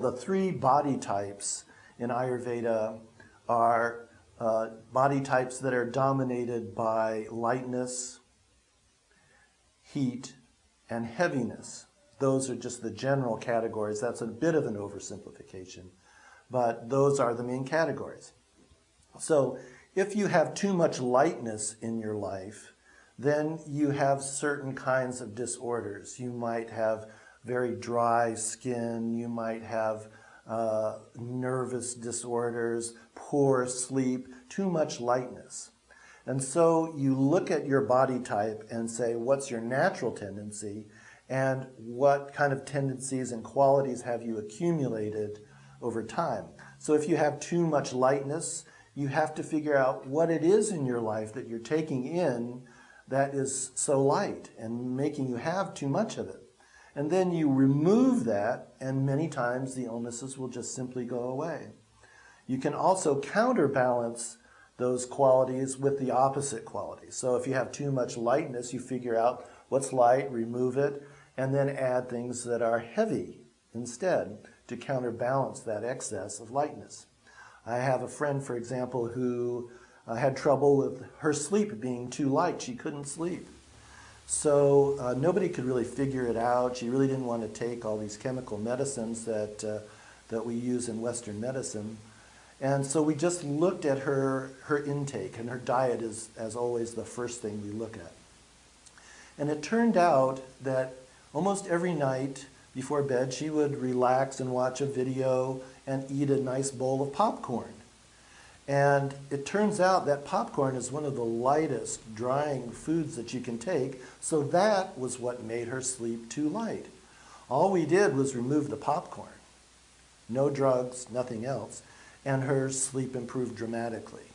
The three body types in Ayurveda are body types that are dominated by lightness, heat, and heaviness. Those are just the general categories. That's a bit of an oversimplification, but those are the main categories. So if you have too much lightness in your life, then you have certain kinds of disorders. You might have very dry skin, you might have nervous disorders, poor sleep, too much lightness. And so you look at your body type and say, what's your natural tendency, and what kind of tendencies and qualities have you accumulated over time? So if you have too much lightness, you have to figure out what it is in your life that you're taking in that is so light and making you have too much of it. And then you remove that, and many times the illnesses will just simply go away. You can also counterbalance those qualities with the opposite qualities. So if you have too much lightness, you figure out what's light, remove it, and then add things that are heavy instead to counterbalance that excess of lightness. I have a friend, for example, who had trouble with her sleep being too light. She couldn't sleep. So nobody could really figure it out. She really didn't want to take all these chemical medicines that we use in Western medicine. And so we just looked at her intake, and her diet is, as always, the first thing we look at. And it turned out that almost every night before bed, she would relax and watch a video and eat a nice bowl of popcorn. And it turns out that popcorn is one of the lightest drying foods that you can take, so that was what made her sleep too light. All we did was remove the popcorn. No drugs, nothing else, and her sleep improved dramatically.